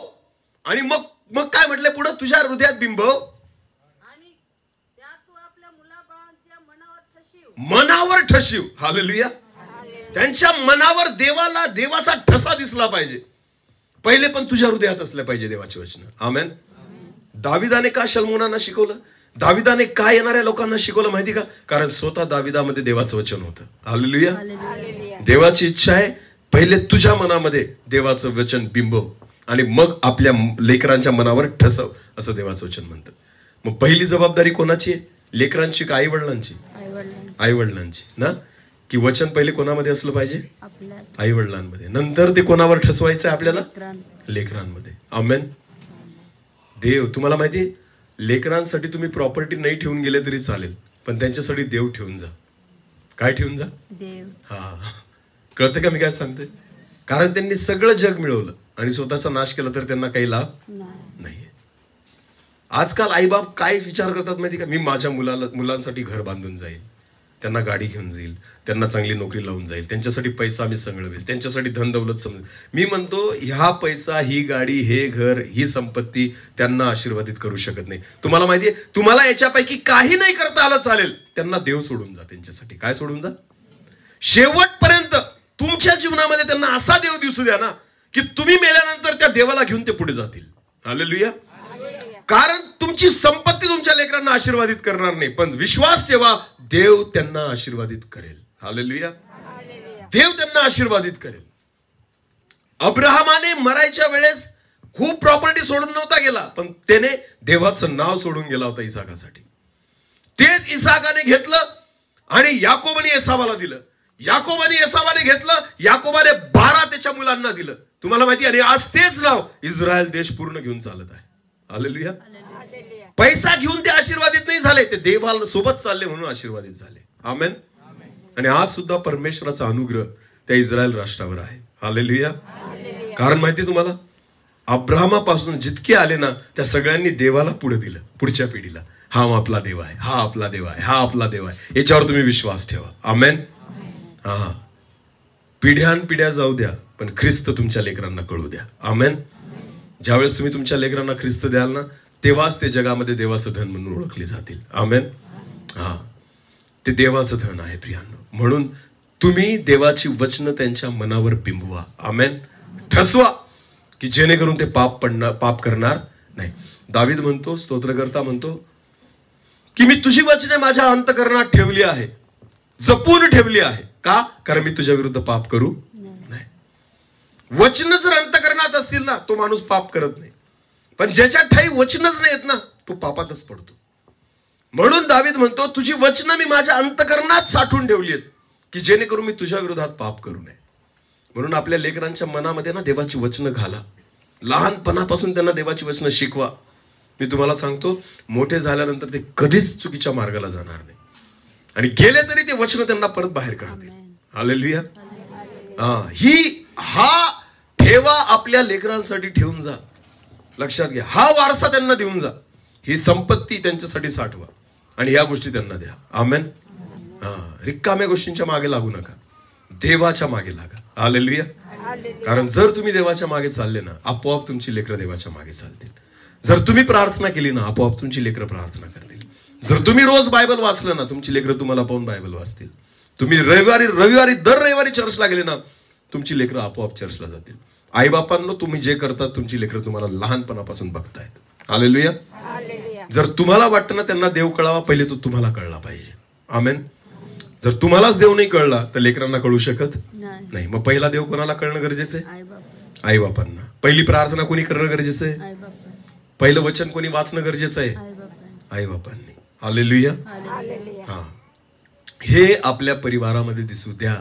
आणि मग काय म्हटलंय पुढे? तुझ्या हृदयात बिंबव, मनावर ठशिव. हालेलुया. त्यांच्या मनावर देवाचा ठसा दिसला पाहिजे. पहिले पण तुझ्या हृदयात असले पाहिजे देवाचे वचन. आमेन. दाविदाने का शल्मोनांना शिकवलं? दाविदाने काय येणाऱ्या लोकांना शिकवलं माहिती का? कारण स्वतः दाविदामध्ये देवाचं वचन होतं. हालेलुया. देवाची इच्छा आहे पहिले तुझ्या मनामध्ये देवाचं वचन बिंबव आणि मग आपल्या लेकरांच्या मनावर ठसव, असं देवाचं वचन म्हणतं. मग पहिली जबाबदारी कोणाची आहे? लेकरांची का आई वडिलांची? आई वडिलांची ना. की वचन पहिले कोणामध्ये असलं पाहिजे? आई वडिलांमध्ये. नंतर ते कोणावर ठसवायचं आहे आपल्याला? लेकरांमध्ये. आमेन. देव, तुम्हाला माहिती, लेकरांसाठी तुम्ही प्रॉपर्टी नाही ठेवून गेले तरी चालेल, पण त्यांच्यासाठी देव ठेवून जा. काय ठेवून जा? देव. हा, कळते का मी काय सांगतोय? कारण त्यांनी सगळं जग मिळवलं आणि स्वतःचा नाश केला तर त्यांना काही लाभ नाहीये. आजकाल आईबाप काय विचार करतात माहिती का? मी माझ्या मुलांसाठी घर बांधून जाईल, त्यांना गाडी घेऊन जाईल, त्यांना चांगली नोकरी लावून जाईल, त्यांच्यासाठी पैसा मी संगळवेल, त्यांच्यासाठी धन दौलत समजेल. मी म्हणतो, ह्या पैसा, ही गाडी, हे घर, ही संपत्ती त्यांना आशीर्वादित करू शकत नाही. तुम्हाला माहितीये, तुम्हाला याच्यापैकी काही नाही करता आलं चालेल, त्यांना देव सोडून जा. त्यांच्यासाठी काय सोडून जा? शेवटपर्यंत तुमच्या जीवनामध्ये त्यांना असा देव दिसू द्या ना की तुम्ही मेल्यानंतर त्या देवाला घेऊन ते पुढे जातील. हालेलुया. कारण तुमची संपत्ती तुमच्या लेकरांना आशीर्वादित करणार नाही, पण विश्वास ठेवा, देव त्यांना आशीर्वादित करेल. हालेलुया. देव त्यांना आशीर्वादित करेल. अब्राहमाने मरायच्या वेळेस खूप प्रॉपर्टी सोडून नव्हता गेला, पण त्याने देवाचं नाव सोडून गेला होता इसाकासाठी. तेच इसाकाने घेतलं आणि याकोबाने एसावाला दिलं. याकोबाने एसावाने घेतलं, याकोबाने 12 त्याच्या मुलांना दिलं. तुम्हाला माहिती, आणि आज तेच नाव इस्रायल देश पूर्ण घेऊन चालत आहे. हालेलुया. पैसा घेऊन ते आशीर्वादित नाही झाले, ते देवाला सोबत चालले म्हणून आशीर्वादित झाले. आमेन. आणि आज सुद्धा परमेश्वराचा अनुग्रह त्या इस्रायल राष्ट्रावर आहे. हालेलुया. कारण माहिती तुम्हाला, अब्राहमापासून जितके आले ना, त्या सगळ्यांनी देवाला पुढे दिलं, पुढच्या पिढीला. हा आपला देव आहे, हा आपला देव आहे, हा आपला देव आहे, याच्यावर तुम्ही विश्वास ठेवा. आमेन. हा, पिढ्यानपिढ्या जाऊ द्या, पण ख्रिस्त तुमच्या लेकरांना कळू द्या. आमेन. ज्यावेळेस तुम्ही तुमच्या लेकरांना ख्रिस्त द्याल ना, तेव्हाच ते जगामध्ये देवाचं धन म्हणून ओळखले जातील. आमेन. हा, ते देवाचं धन आहे प्रियांनो. म्हणून तुम्ही देवाची वचनं त्यांच्या मनावर बिंबवा. आमेन. ठसवा, की जेणेकरून ते पाप करणार नाही. दावीद म्हणतो, स्तोत्रकर्ता म्हणतो की मी तुझी वचने माझ्या अंतःकरणात ठेवली आहे, जपून ठेवली आहे. का? कारण मी तुझ्या विरुद्ध पाप करू नाही. वचन जर अंतःकरणात असतील ना, तो माणूस पाप करत नाही. पण ज्याच्या ठाई वचनच नाहीत ना, तो पापातच पडतो. म्हणून दावीद म्हणतो, तुझी वचनं मी माझ्या अंतःकरणात साठवून ठेवली आहेत, की जेणेकरून मी तुझ्या विरोधात पाप करू नये. म्हणून आपल्या लेकरांच्या मनामध्ये ना देवाची वचनं घाला. लहानपणापासून त्यांना देवाची वचनं शिकवा. मी तुम्हाला सांगतो, मोठे झाल्यानंतर ते कधीच चुकीच्या मार्गाला जाणार नाही, आणि गेले तरी ते वचन त्यांना परत बाहेर काढतील. हालेलुया. हा ठेवा आपल्या लेकरांसाठी ठेवून जा. लक्षात घ्या, हा वारसा त्यांना देऊन जा. ही संपत्ती त्यांच्यासाठी साठवा आणि या गोष्टी त्यांना द्या. आमेन. रिकाम्या गोष्टींच्या मागे लागू नका, देवाच्या मागे लागा. हालेलुया. कारण जर तुम्ही देवाच्या मागे चालले ना, आपोआप तुमची लेकरं देवाच्या मागे चालतील. जर तुम्ही प्रार्थना केली ना, आपोआप तुमची लेकरं प्रार्थना करतील. जर तुम्ही रोज बायबल वाचलं ना, तुमची लेकरं तुम्हाला पाहून बायबल वाचतील. तुम्ही दर रविवारी चर्चला गेले ना, तुमची लेकरं आपोआप चर्चला जातील. आईबापांनो, तुम्ही जे करतात तुमची लेकरं तुम्हाला लहानपणापासून बघतायत. हालेलुया. जर तुम्हाला वाटतं ना त्यांना देव कळावा, पहिले तो तुम्हाला कळला पाहिजे. आमेन. जर तुम्हालाच देव नाही कळला तर लेकरांना कळू शकत नाही. मग पहिला देव कोणाला कळणं गरजेचं आहे? आई बापांना. पहिली प्रार्थना कोणी करणं गरजेचं आहे? पहिलं वचन कोणी वाचणं गरजेचं आहे? आई बापांनी. हालेलुया. हा, हे आपल्या परिवारामध्ये दिसू द्या,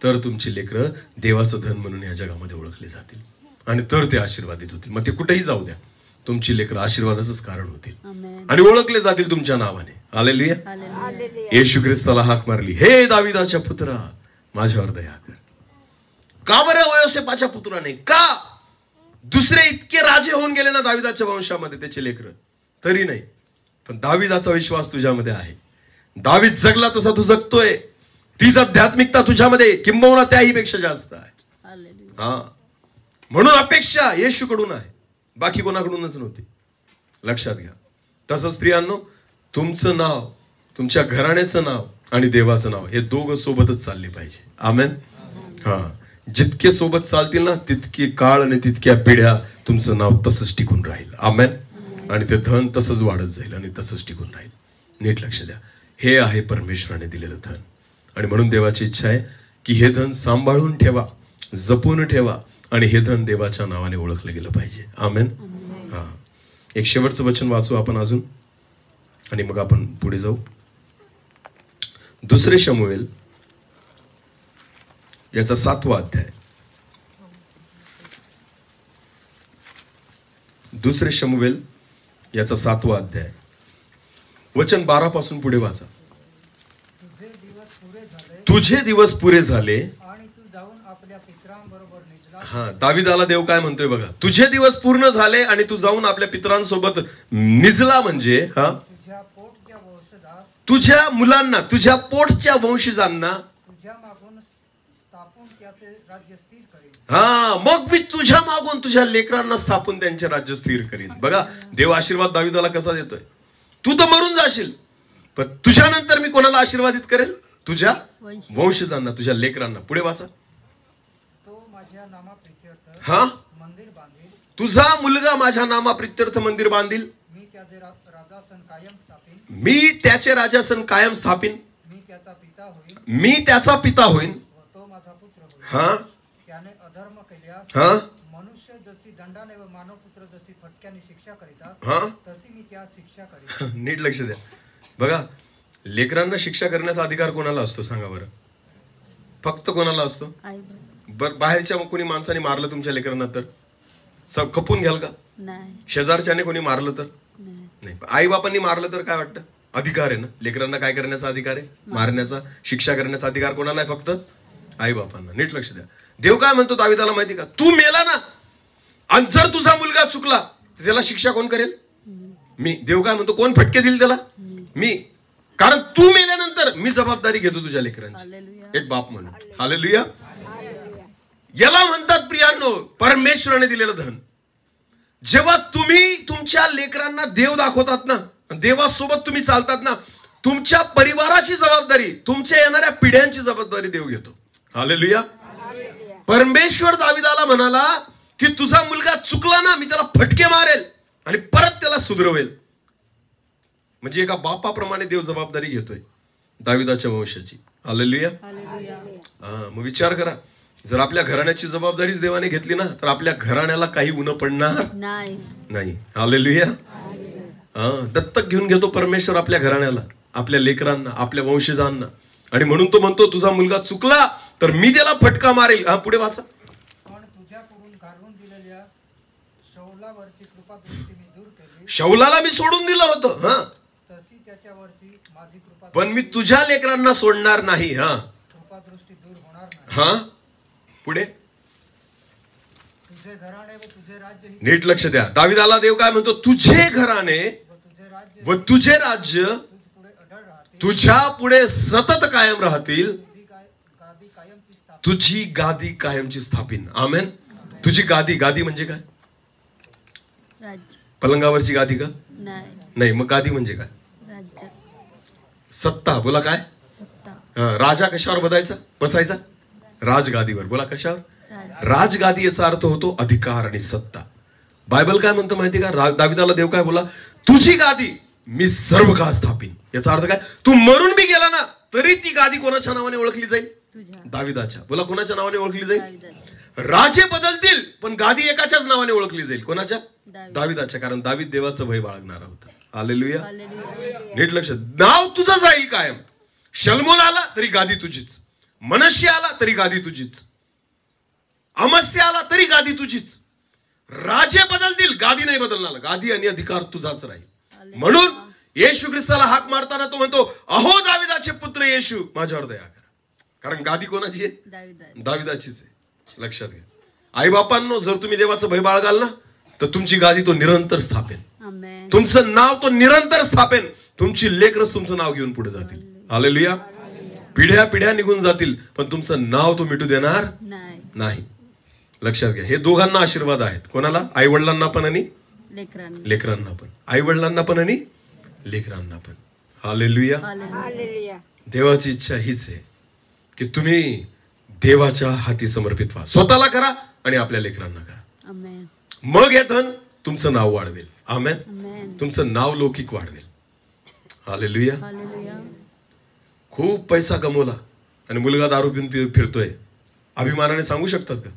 तर तुमची लेकरं देवाचं धन म्हणून या जगामध्ये ओळखले जातील, आणि तर ते आशीर्वादित होतील. मग ते कुठेही जाऊ द्या, तुमची लेकरं आशीर्वादाचंच कारण होतील आणि ओळखले जातील तुमच्या नावाने. हालेलुया. येशू ख्रिस्ताला हाक मारली, हे दाविदाच्या पुत्रा माझ्यावर दया कर. का बरं योसेफाच्या पुत्राने? का? दुसरे इतके राजे होऊन गेले ना दाविदाच्या वंशामध्ये त्याचे लेकरं, तरी नाही. पण दाविदाचा विश्वास तुझ्यामध्ये आहे. दावीद जगला तसा तू जगतोय. तीच आध्यात्मिकता तुझ्यामध्ये किंबहुना त्याही पेक्षा जास्त आहे. हा, म्हणून अपेक्षा येशूकडून आहे, बाकी कोणाकडूनच नव्हती. लक्षात घ्या. तसंच प्रियांनो, तुमचं नाव, तुमच्या घराण्याचं नाव आणि देवाचं नाव हे दोघं सोबतच चालले पाहिजे. आमेन. हा, जितके सोबत चालतील ना, तितके काळ आणि तितक्या पिढ्या तुमचं नाव तसंच टिकून राहील. आमेन. आणि ते धन तसंच वाढत जाईल आणि तसंच टिकून राहील. नीट लक्ष द्या, हे आहे परमेश्वराने दिलेलं धन. आणि म्हणून देवाची इच्छा आहे की हे धन सांभाळून ठेवा, जपून ठेवा, आणि हे धन देवाच्या नावाने ओळखलं गेलं पाहिजे. आमेन. हा, एक शेवटचं वचन वाचू आपण अजून, आणि मग आपण पुढे जाऊ. दुसरे शमूएल याचा 7वा अध्याय. दुसरे शमूएल याचा 7वा अध्याय, वचन 12 पासून पुढे वाचा. तुझे दिवस पुरे झाले
आणि तू जाऊन आपल्या पितरांबरोबर निजला.
हा, दाविदाला देव काय म्हणतोय बघा, तुझे दिवस पूर्ण झाले आणि तू जाऊन आपल्या पितरांसोबत निजला. म्हणजे हा,
तुझ्या पोटच्या वंशजास,
तुझ्या मुलांना, तुझ्या पोटच्या वंशजांना
तुझ्या मागून स्थापून त्याचे राज्य स्थिर करेल.
हा, मग मी तुझ्या मागून तुझ्या लेकरांना स्थापून त्यांचे राज्य स्थिर करीन. बघा, देव आशीर्वाद दाविदाला कसा देतोय. तू तर मरून जाशील, पण तुझ्यानंतर मी कोणाला आशीर्वादित करेल? तुझ्या वंशजांना, तुझ्या लेकरांना. पुढे वाचा.
तो माझ्या नामाप्रित्यर्थ
हा,
मंदिर बांधेल.
तुझा मुलगा माझ्या नामाप्रित्यर्थ मंदिर बांधील.
मी त्याचे राजासन कायम स्थापिन.
मी त्याचे राजासन कायम स्थापिन.
मी त्याचा पिता होईल.
मी त्याचा पिता होईन.
व तो माझा पुत्र होईल.
हा,
त्याने अधर्म केल्यास
हा,
मनुष्य जशी दंडाने व मानवपुत्र जशी फटक्याने शिक्षा करीतात,
हा,
तशी मी त्या शिक्षा करीन.
नीट लक्ष द्या. बघा, लेकरांना शिक्षा करण्याचा अधिकार कोणाला असतो सांगा बरं? फक्त कोणाला असतो? बाहेरच्या कोणी माणसाने मारलं तुमच्या लेकरांना तर सब खपून घ्याल का? शेजारच्याने कोणी मारलं तर नाही. आई बापांनी मारलं तर काय वाटतं? अधिकार आहे ना. लेकरांना काय करण्याचा अधिकार आहे? मारण्याचा, शिक्षा करण्याचा अधिकार कोणाला आहे? फक्त आई बापांना. नीट लक्ष द्या. देव काय म्हणतो दाविदाला माहिती का? तू मेला ना, आणि जर तुझा मुलगा चुकला तर त्याला शिक्षा कोण करेल? मी. देव काय म्हणतो? कोण फटके देईल त्याला? मी. कारण तू मेल्यानंतर मी जबाबदारी घेतो तुझ्या लेकरांची, एक बाप म्हणून. हालेलुया. याला म्हणतात प्रियांनो परमेश्वराने दिलेलं धन. जेव्हा तुम्ही तुमच्या लेकरांना देव दाखवतात ना, देवासोबत तुम्ही चालतात ना, तुमच्या परिवाराची जबाबदारी, तुमच्या येणाऱ्या पिढ्यांची जबाबदारी देव घेतो. हालेलुया. परमेश्वर दाविदाला म्हणाला की तुझा मुलगा चुकला ना, मी त्याला फटके मारेल आणि परत त्याला सुधरवेल. म्हणजे एका बापाप्रमाणे देव जबाबदारी घेतोय दाविदाच्या वंशाची. हालेलुया. मग विचार करा, जर आपल्या घराण्याची जबाबदारीच देवाने घेतली ना, तर आपल्या घराण्याला काही उणं पडणार नाही. हालेलुया. दत्तक घेऊन घेतो परमेश्वर आपल्या घराण्याला, आपल्या लेकरांना, आपल्या वंशजांना. आणि म्हणून तो म्हणतो तुझा मुलगा चुकला तर मी त्याला फटका मारेल. पुढे वाचा.
पण तुझ्याकडून घालवून दिलेल्या शौलावरची कृपादृष्टी मी दूर केली.
शौलाला मी सोडून दिलं होतं,
तशी त्याच्यावरची माझी कृपा,
पण मी तुझ्या लेकरांना सोडणार नाही.
कृपादृष्टी दूर होणार नाही.
पुढे
तुझे घराणे व तुझे राज्य ही
नीट लक्ष द्या. दाविदाला देव काय म्हणतो? तुझे घराणे व तुझे राज्य
पुढे अढळ राहतील.
तुझ्या पुढे सतत कायम राहतील.
गादी कायमची स्थापना.
तुझी गादी कायमची स्थापीन. आमेन. तुझी गादी, गादी म्हणजे काय? पलंगावरची गादी का? नाही. मग गादी म्हणजे काय? सत्ता. बोला काय? राजा कशावर बसायचा? राजगादीवर. बोला कशावर? राजगादी याचा अर्थ होतो अधिकार आणि सत्ता. बायबल काय म्हणतं माहिती का? दाविदाला देव काय बोला? तुझी गादी मी सर्व काळ स्थापीन. याचा अर्थ काय? तू मरून बी गेला ना तरी ती गादी कोणाच्या नावाने ओळखली जाईल? दाविदाच्या. बोला कोणाच्या नावाने ओळखली जाईल? राजे बदलतील पण गादी एकाच्याच नावाने ओळखली जाईल. कोणाच्या? दाविदाच्या. कारण दावीद देवाचं भय बाळगणारा होता. हालेलुया. नीट लक्ष. नाव तुझं जाईल कायम. शल्मोन आला तरी गादी तुझीच, मनश्य आला तरी गादी तुझीच, अमस्या आला तरी गादी तुझीच. राजे बदलतील, गादी नाही बदलणार. गादी आणि अधिकार तुझाच राहील. म्हणून येशू ख्रिस्ताला हाक मारताना तो म्हणतो अहो दाविदाचे पुत्र येशू माझ्यावर दया करा. कारण गादी कोणाची आहे? दाविदाचीच आहे. लक्षात घ्या. आई बापांनो, जर तुम्ही देवाचं भय बाळगाल ना तर तुमची गादी तो निरंतर स्थापेन. तुमचं नाव तो निरंतर स्थापेन. तुमची लेकरच तुमचं नाव घेऊन पुढे जातील. हालेलुया. पिढ्या पिढ्या निघून जातील पण तुमचं नाव तो मिटू देणार नाही. लक्षात घ्या. हे दोघांना आशीर्वाद आहेत. कोणाला? आई वडिलांना पण आणि लेकरांना पण. आई वडिलांना पण आणि लेकरांना पण. हालेलुया. देवाची इच्छा हीच आहे की तुम्ही देवाच्या हाती समर्पित व्हा. स्वतःला करा आणि आपल्या लेकरांना करा. मग हे धन तुमचं नाव वाढवेल. आमेन. तुमचं नाव लौकिक वाढवेल. हालेलुया. खूप पैसा कमवला आणि मुलगा दारू पिऊन फिरतोय, अभिमानाने सांगू शकतात का?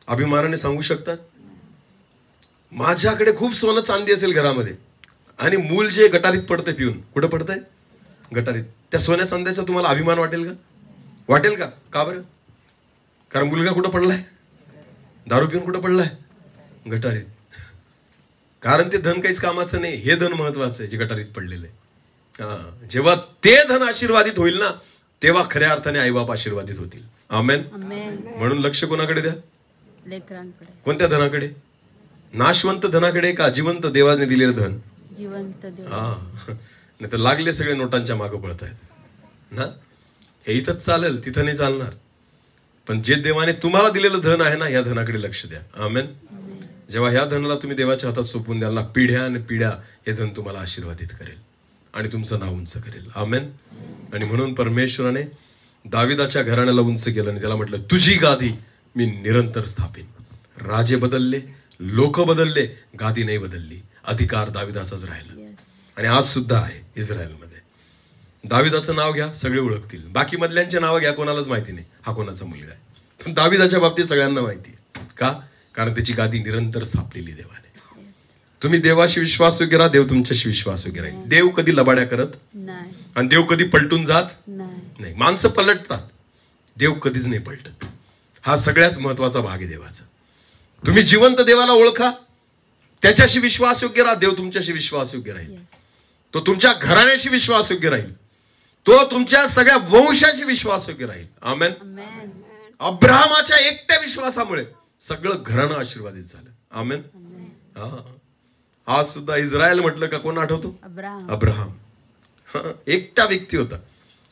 अभिमानाने सांगू शकतात? माझ्याकडे खूप सोनं चांदी असेल घरामध्ये आणि मूल जे गटारीत पडतंय पिऊन. कुठं पडतंय? गटारीत. त्या सोन्या चांद्याचा तुम्हाला अभिमान वाटेल का? वाटेल का? का बरं? कारण मुलगा कुठं पडलाय? दारू पिऊन कुठं पडलाय? गटारीत. कारण ते धन काहीच कामाचं नाही. हे धन महत्वाचं आहे जे गटारीत पडलेलं आहे. जेव्हा ते धन आशीर्वादित होईल ना तेव्हा खऱ्या अर्थाने आईबाप आशीर्वादित होतील. आमेन. म्हणून लक्ष कोणाकडे द्या? लेकरांकडे. कोणत्या धनाकडे? नाशवंत धनाकडे का जिवंत देवाने दिलेलं धन? जिवंत. नाही तर लागले सगळे नोटांच्या मागे पळत आहेत ना. हे इथंच चालेल, तिथं नाही चालणार. पण जे देवाने तुम्हाला दिलेलं धन आहे ना, या धनाकडे लक्ष द्या. आमेन. जेव्हा ह्या धनाला तुम्ही देवाच्या हातात सोपवून द्याल ना, पिढ्या आणि पिढ्या हे धन तुम्हाला आशीर्वादित करेल आणि तुमचं नाव उंच करेल. आमेन. आणि म्हणून परमेश्वराने दाविदाच्या घराण्याला उंच केलं आणि त्याला म्हटलं तुझी गादी मी निरंतर स्थापीन. राजे बदलले, लोक बदलले, गादी नाही बदलली. अधिकार दाविदाचाच राहिला आणि आज सुद्धा आहे इस्रायलमध्ये. दाविदाचं नाव घ्या, सगळे ओळखतील. बाकी मधल्यांचे नाव घ्या, कोणालाच माहिती नाही हा कोणाचा मुलगा आहे. पण दाविदाच्या बाबतीत सगळ्यांना माहिती आहे. का? कारण त्याची गादी निरंतर स्थापलेली देवाने. तुम्ही देवाशी विश्वासयोग्य राहा, देव तुमच्याशी विश्वासयोग्य राहील. देव कधी लबाड्या करत नाही आणि देव कधी पलटून जात नाही. माणसं पलटतात, देव कधीच नाही पलटत. हा सगळ्यात महत्वाचा भाग आहे देवाचा. तुम्ही जिवंत देवाला ओळखा, त्याच्याशी विश्वासयोग्य राहा, देव तुमच्याशी विश्वासयोग्य राहील. तो तुमच्या घराण्याशी विश्वासयोग्य राहील, तो तुमच्या सगळ्या वंशाशी विश्वासयोग्य राहील. आमेन. अब्राहमाच्या एकट्या विश्वासामुळे सगळं घराणं आशीर्वादित झालं. आमेन. आज सुद्धा इस्रायल म्हटलं का कोण आठवतो? अब्राहम. एकटा व्यक्ती होता,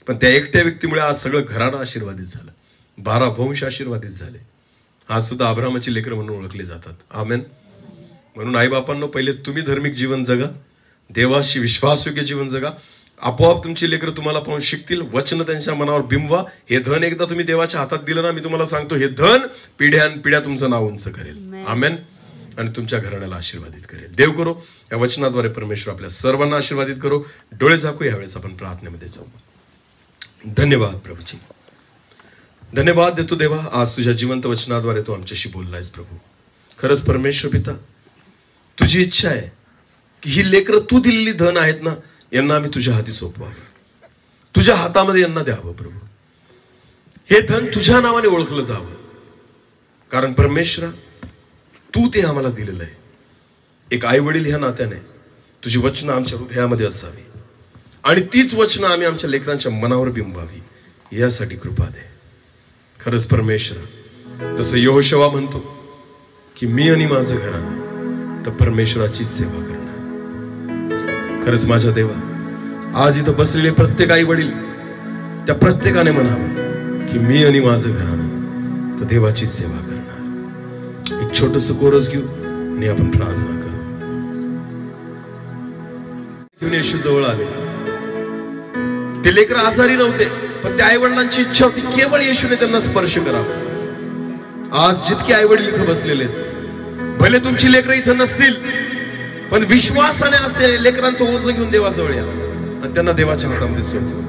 पण त्या एकट्या व्यक्तीमुळे आज सगळं घराणं आशीर्वादित झालं. 12 वंश आशीर्वादित झाले. आज सुद्धा अब्राहमाची लेकरं म्हणून ओळखली जातात. आमेन. म्हणून आईबापांनो, पहिले तुम्ही धार्मिक जीवन जगा, देवाशी विश्वासयोग्य जीवन जगा. आपोआप तुमची लेकरं तुम्हाला पाहून शिकतील. वचन त्यांच्या मनावर बिंबवा. हे धन एकदा तुम्ही देवाच्या हातात दिलं ना, मी तुम्हाला सांगतो, हे धन पिढ्यानपिढ्या तुमचं नाव उंच करेल. आमेन. आणि तुमच्या घराण्याला आशीर्वादित करेल. देव करो या वचनाद्वारे परमेश्वर आपल्या सर्वांना आशीर्वादित करो. डोळे झाकू. यावेळेस आपण प्रार्थनेमध्ये जाऊ. धन्यवाद प्रभूजी, धन्यवाद देतो देवा, आज तुझ्या जिवंत वचनाद्वारे तू आमच्याशी बोललायस प्रभू. खरंच परमेश्वर पिता, तुझी इच्छा आहे की ही लेकरं तू दिलेली धन आहेत ना, यांना आम्ही तुझ्या हाती सोपवावं, तुझ्या हातामध्ये यांना द्यावं प्रभू. हे धन तुझ्या नावाने ओळखलं जावं, कारण परमेश्वरा तू ते आम्हाला दिलेलं आहे. एक आई वडील ह्या नात्याने तुझी वचनं आमच्या हृदयामध्ये असावी आणि तीच वचनं आम्ही आमच्या लेकरांच्या मनावर बिंबावी, यासाठी कृपा दे. खरंच परमेश्वरा, जसं यहोशुआ म्हणतो की मी आणि माझं घराणं तर परमेश्वराची सेवा करणार. खरंच माझ्या देवा, आज इथं बसलेले प्रत्येक आई वडील, त्या प्रत्येकाने म्हणावं की मी आणि माझं घराणं तर देवाची सेवा करणार. एक छोटस कोरस घेऊ आणि आपण प्रार्थना करू. घेऊन येशू जवळ आले. ते लेकरं आजारी नव्हते, पण त्या आई वडिलांची इच्छा होती केवळ येशूने त्यांना स्पर्श करावा. आज जितके आई वडील इथं बसलेले आहेत, भले तुमची लेकरं इथं नसतील, पण विश्वासाने असते लेकरांचं ओझं घेऊन देवाजवळ या आणि त्यांना देवाच्या हातामध्ये सोडतो.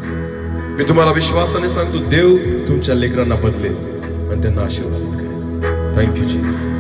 मी तुम्हाला विश्वासाने सांगतो, देव तुमच्या लेकरांना बदलेल आणि त्यांना आशीर्वादित करेल. Thank you Jesus.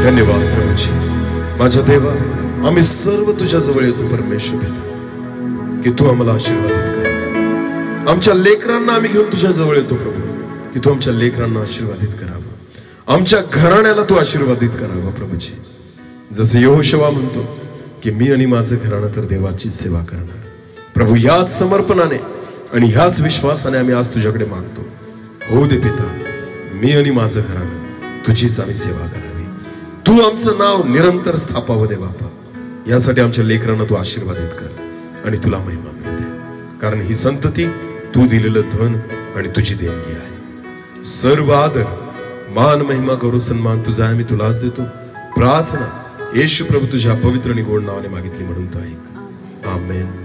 धन्यवाद प्रभूजी. माझ्या देवा, आम्ही सर्व तुझ्या जवळ येतो परमेश्वर पिता, की तू आम्हाला आशीर्वादित कर. आमच्या लेकरांना आम्ही घेऊन तुझ्या जवळ येतो प्रभू, की तू आमच्या लेकरांना आशीर्वादित करावं, आमच्या घराण्याला तू आशीर्वादित करावं प्रभूजी. जसे यहोशुआ म्हणतो की मी आणि माझं घराणं तर देवाची सेवा करणार. प्रभू, याच समर्पणाने आणि ह्याच विश्वासाने आम्ही आज तुझ्याकडे मागतो. होऊ दे पिता, मी आणि माझं घराणं तुझीच आम्ही सेवा करावी, तू तू आमचं नाव निरंतर स्थापावं दे बापा. यासाठी आमच्या लेकरांना तू आशीर्वादित कर आणि तुला महिमा मिळू दे, कारण ही संतती तू दिलेलं धन आणि तुझी देणगी आहे. सर्व आदर, मान, महिमा, गौरव, सन्मान तुझा आम्ही तुलाच देतो. प्रार्थना येशू प्रभू तुझ्या पवित्र आणि गोड नावाने मागितली म्हणून तो ऐक. आमेन.